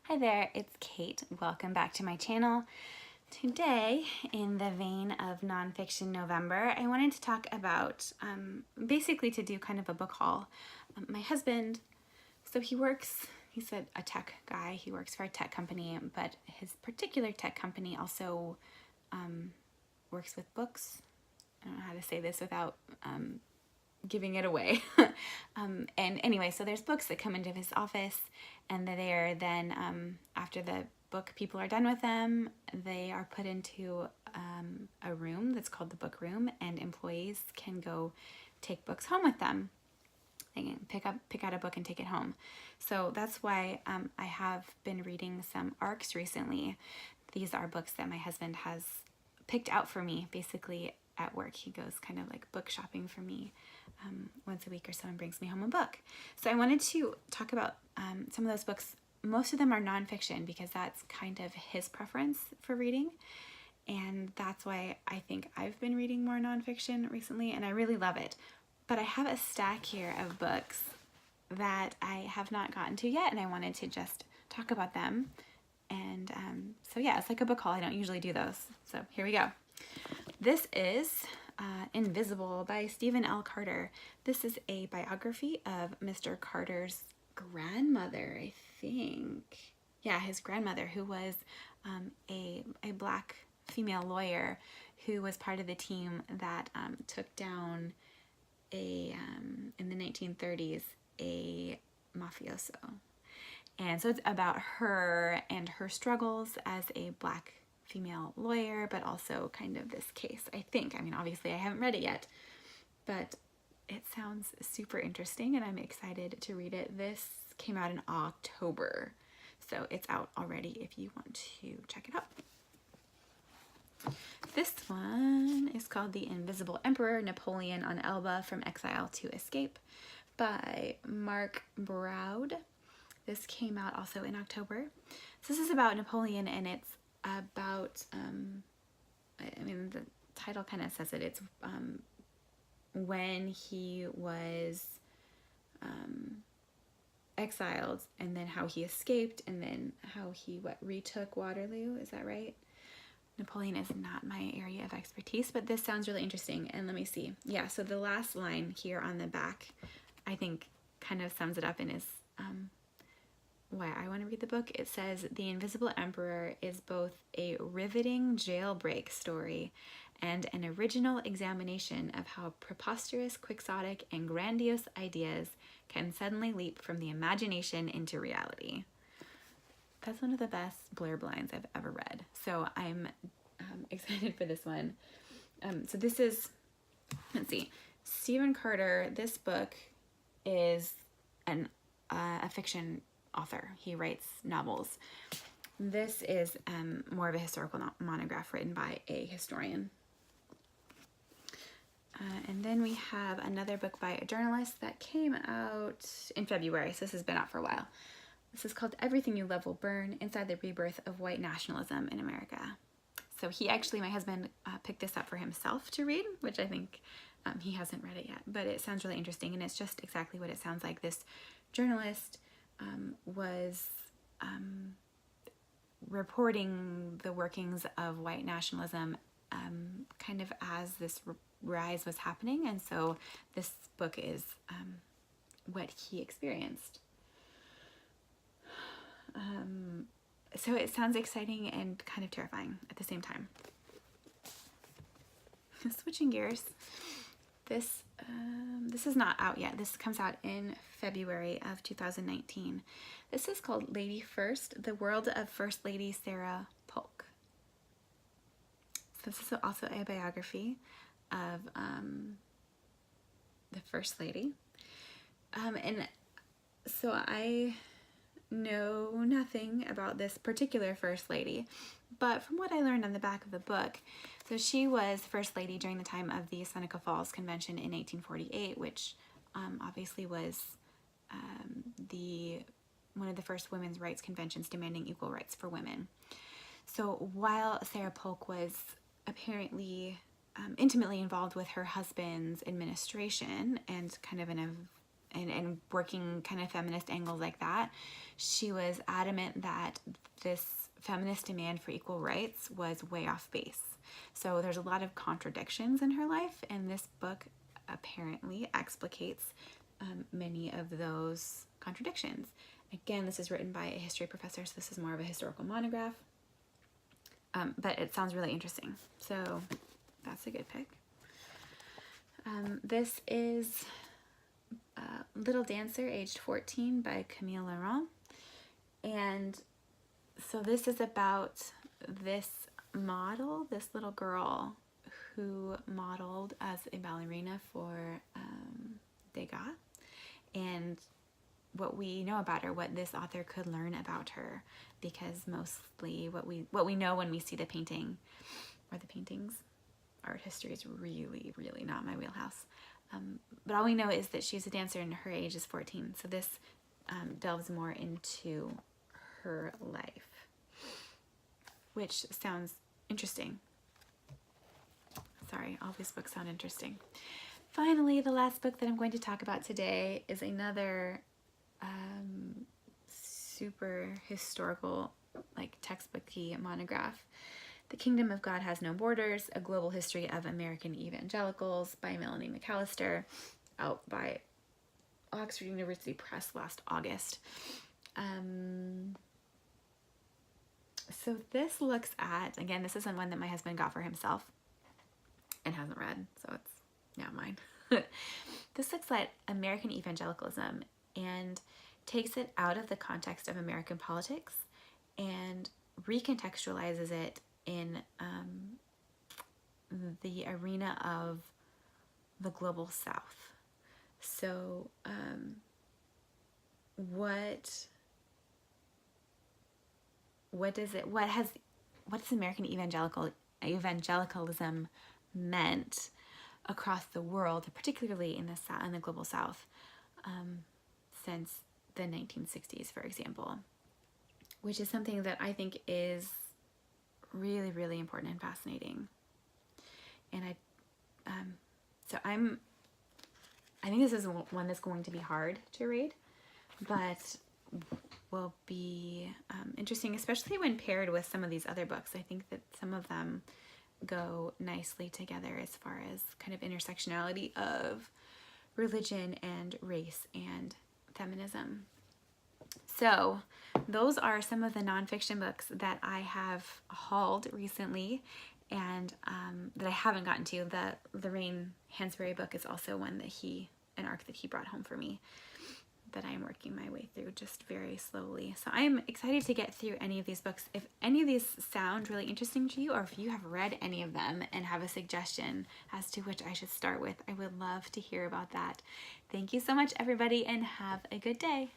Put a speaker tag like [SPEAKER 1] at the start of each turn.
[SPEAKER 1] Hi there, it's Kate. Welcome back to my channel. Today, in the vein of Nonfiction November, I wanted to talk about, basically to do kind of a book haul. My husband, so he's a tech guy, he works for a tech company, but his particular tech company also works with books. I don't know how to say this without giving it away. And anyway, so there's books that come into his office, and they are then, after the book people are done with them, they are put into a room that's called the book room, and employees can go take books home with them. They can pick out a book and take it home. So that's why I have been reading some ARCs recently. These are books that my husband has picked out for me, basically at work. He goes kind of like book shopping for me once a week or so and brings me home a book. So I wanted to talk about some of those books. Most of them are nonfiction because that's kind of his preference for reading. And that's why I think I've been reading more nonfiction recently, and I really love it. But I have a stack here of books that I have not gotten to yet, and I wanted to just talk about them. And so yeah, it's like a book haul. I don't usually do those. So here we go. This is Invisible by Stephen L. Carter. This is a biography of Mr. Carter's grandmother, I think. Yeah, his grandmother, who was a black female lawyer who was part of the team that took down in the 1930s, a mafioso. And so it's about her and her struggles as a black female lawyer, but also kind of this case, I think. I mean, obviously I haven't read it yet, but it sounds super interesting and I'm excited to read it. This came out in October, so it's out already if you want to check it out. This one is called The Invisible Emperor, Napoleon on Elba from Exile to Escape by Mark Broud. This came out also in October. So this is about Napoleon, and it's about, I mean, the title kind of says it. It's when he was exiled, and then how he escaped, and then how he retook Waterloo. Is that right? Napoleon is not my area of expertise, but this sounds really interesting. And let me see. Yeah, so the last line here on the back, I think, kind of sums it up and is why I want to read the book. It says, The Invisible Emperor is both a riveting jailbreak story and an original examination of how preposterous, quixotic, and grandiose ideas can suddenly leap from the imagination into reality. That's one of the best blurb lines I've ever read. So I'm excited for this one. So this is, let's see, Stephen Carter. This book is a fiction author. He writes novels. This is more of a historical monograph written by a historian. And then we have another book by a journalist that came out in February, so this has been out for a while. This is called Everything You Love Will Burn, Inside the Rebirth of White Nationalism in America. So my husband picked this up for himself to read, which I think he hasn't read it yet, but it sounds really interesting, and it's just exactly what it sounds like. This journalist was reporting the workings of white nationalism kind of as this rise was happening, and so this book is what he experienced. So it sounds exciting and kind of terrifying at the same time. Switching gears, this is not out yet. This comes out in February of 2019. This is called Lady First, The World of First Lady Sarah Polk. So this is also a biography of the First Lady. And so I know nothing about this particular First Lady, but from what I learned on the back of the book, so she was First Lady during the time of the Seneca Falls Convention in 1848, which obviously was one of the first women's rights conventions demanding equal rights for women. So while Sarah Polk was apparently intimately involved with her husband's administration and kind of an and working kind of feminist angles like that, she was adamant that this feminist demand for equal rights was way off base. So there's a lot of contradictions in her life, and this book apparently explicates many of those contradictions. Again, this is written by a history professor, so this is more of a historical monograph, but it sounds really interesting. So that's a good pick. This is Little Dancer, aged 14, by Camille Laurent. And so this is about this model, this little girl who modeled as a ballerina for Degas, and what we know about her, what this author could learn about her, because mostly what we know when we see the painting or the paintings, art history is really, really not my wheelhouse. But all we know is that she's a dancer and her age is 14. So this delves more into her life, which sounds interesting. Sorry, all these books sound interesting. Finally, the last book that I'm going to talk about today is another super historical, like textbooky monograph. The Kingdom of God Has No Borders, A Global History of American Evangelicals by Melanie McAllister, out by Oxford University Press last August. So this looks at, again, this isn't one that my husband got for himself and hasn't read, so it's now mine. This looks at American evangelicalism and takes it out of the context of American politics and recontextualizes it in the arena of the global South. So what does American evangelicalism meant across the world, particularly in the global South, since the 1960s, for example, which is something that I think is really, really important and fascinating. And I think this is one that's going to be hard to read, but will be interesting, especially when paired with some of these other books. I think that some of them go nicely together as far as kind of intersectionality of religion and race and feminism. So those are some of the nonfiction books that I have hauled recently and that I haven't gotten to. The Lorraine Hansberry book is also one that an arc that he brought home for me that I'm working my way through just very slowly. So I'm excited to get through any of these books. If any of these sound really interesting to you, or if you have read any of them and have a suggestion as to which I should start with, I would love to hear about that. Thank you so much, everybody, and have a good day.